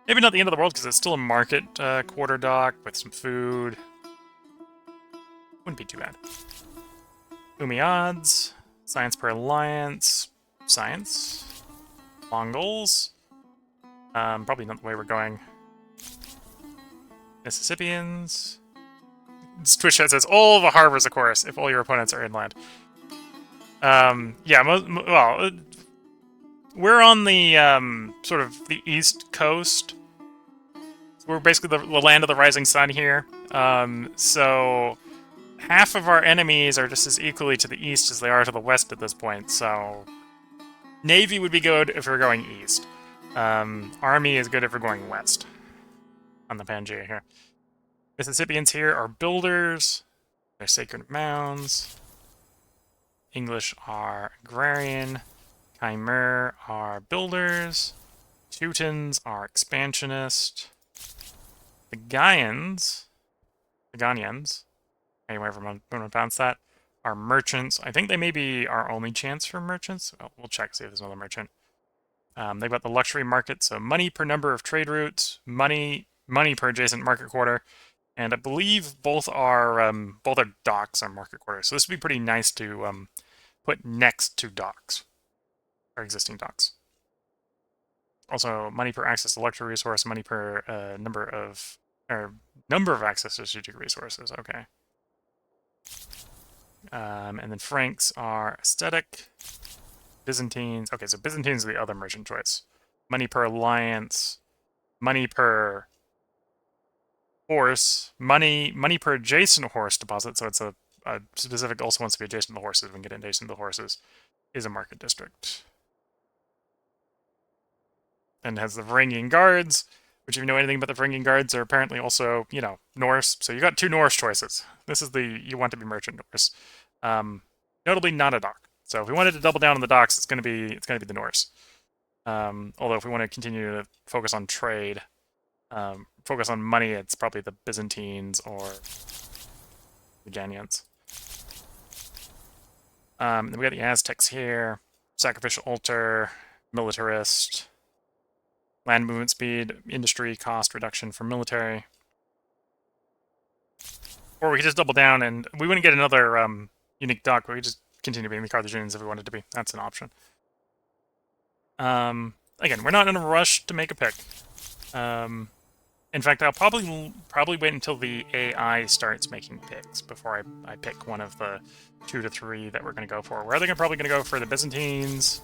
Maybe not the end of the world, because it's still a market quarter dock with some food. Wouldn't be too bad. Umi odds. Science per alliance. Science. Mongols. Probably not the way we're going. Mississippians. Twitch chat says, all the harbors, of course, if all your opponents are inland. Yeah, well, we're on the, sort of the east coast. We're basically the land of the rising sun here. So half of our enemies are just as equally to the east as they are to the west at this point, so Navy would be good if we're going east. Army is good if we're going west on the Pangea here. Mississippians here are builders. They're sacred mounds. English are agrarian. Khmer are builders. Teutons are expansionist. The Gaians, however you want to pronounce that, are merchants. I think they may be our only chance for merchants. Well, we'll check, see if there's another merchant. They've got the luxury market, so money per number of trade routes, money per adjacent market quarter, and I believe both our docks are market quarters. So this would be pretty nice to put next to docks, our existing docks. Also, money per access to luxury resource, money per number of access to strategic resources. Okay. And then Franks are aesthetic. Byzantines. Okay, so Byzantines are the other merchant choice. Money per alliance, money per horse, money per adjacent horse deposit. So it's a specific also wants to be adjacent to the horses. We can get adjacent to the horses. Is a market district. And has the Varangian Guards, which if you know anything about the Varangian Guards, are apparently also, you know, Norse. So you got 2 Norse choices. This is the you want to be merchant Norse. Notably not a dock. So if we wanted to double down on the docks, it's gonna be the Norse. Although if we want to continue to focus on trade, focus on money, it's probably the Byzantines or the Ganyans. Then we got the Aztecs here, sacrificial altar, militarist. Land movement speed, industry cost reduction for military. Or we could just double down and we wouldn't get another unique dock, but we just continue being the Carthaginians if we wanted to be. That's an option. Again, we're not in a rush to make a pick. In fact, I'll probably wait until the AI starts making picks before I pick one of the 2 to 3 that we're going to go for. We're either probably going to go for the Byzantines,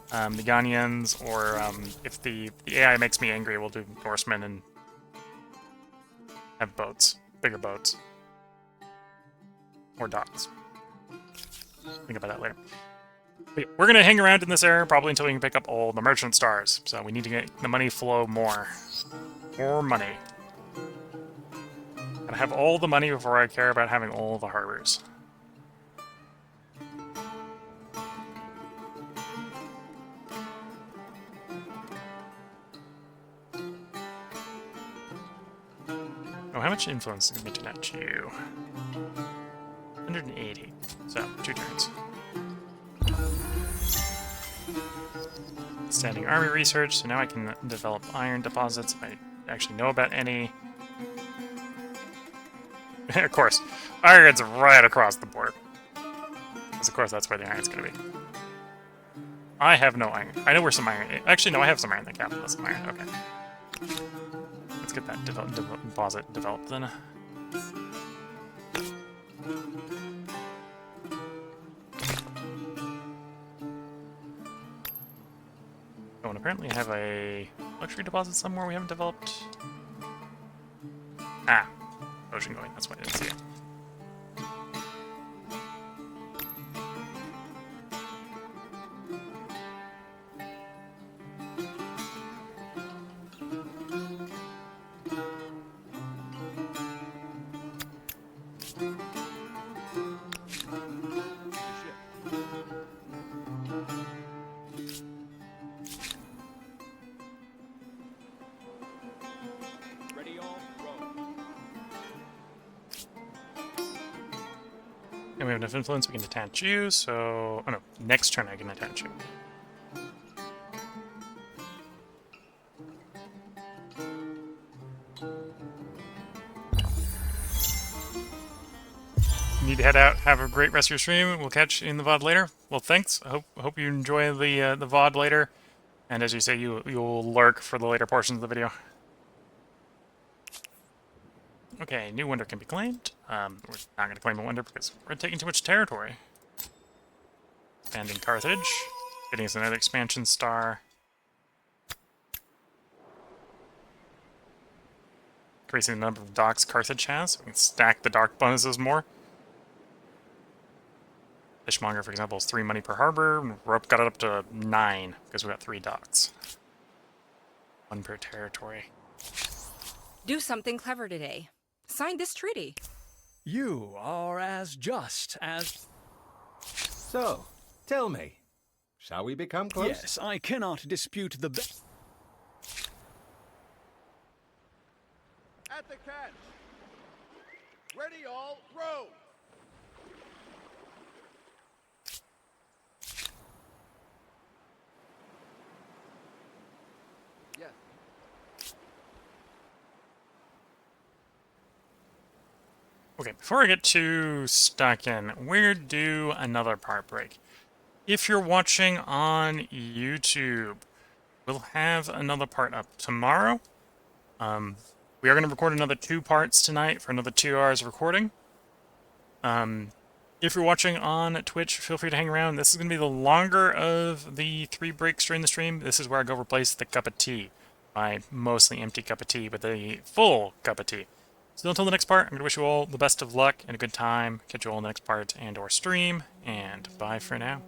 the Ghanaians, or if the AI makes me angry, we'll do Norsemen and have boats, bigger boats, or docks. Think about that later. But we're going to hang around in this area probably until we can pick up all the merchant stars. So we need to get the money flow more. More money. Gotta have all the money before I care about having all the harbors. Oh, how much influence is going to net you? 180. So, 2 turns. Standing army research, so now I can develop iron deposits if I actually know about any. Of course, iron's right across the board. Because of course that's where the iron's going to be. I have no iron. I know where some iron is. Actually, no, I have some iron in the capital. Some iron, okay. Let's get that deposit developed then. Oh, and apparently I have a luxury deposit somewhere we haven't developed. Ah, ocean going, that's why I didn't see it. Ready all, row. And we have enough influence, we can attach you, so... Oh no, next turn I can attach you. You need to head out, have a great rest of your stream, we'll catch you in the VOD later. Well, thanks, I hope you enjoy the VOD later, and as you say, you'll lurk for the later portions of the video. Okay, new wonder can be claimed. We're not going to claim a wonder because we're taking too much territory. Expanding Carthage. Getting us another expansion star. Increasing the number of docks Carthage has. We can stack the dock bonuses more. Fishmonger, for example, is 3 money per harbor. Rope got it up to 9 because we got 3 docks. 1 per territory. Do something clever today. Sign this treaty. You are as just as... So, tell me, shall we become close? Yes, I cannot dispute the... At the catch. Ready all, row. Yes. Okay, before I get too stuck in, we're due another part break. If you're watching on YouTube, we'll have another part up tomorrow. We are going to record another 2 parts tonight for another 2 hours of recording. If you're watching on Twitch, feel free to hang around. This is going to be the longer of the 3 breaks during the stream. This is where I go replace the cup of tea. My mostly empty cup of tea with a full cup of tea. So until the next part, I'm going to wish you all the best of luck and a good time. Catch you all in the next part and or stream, and bye for now.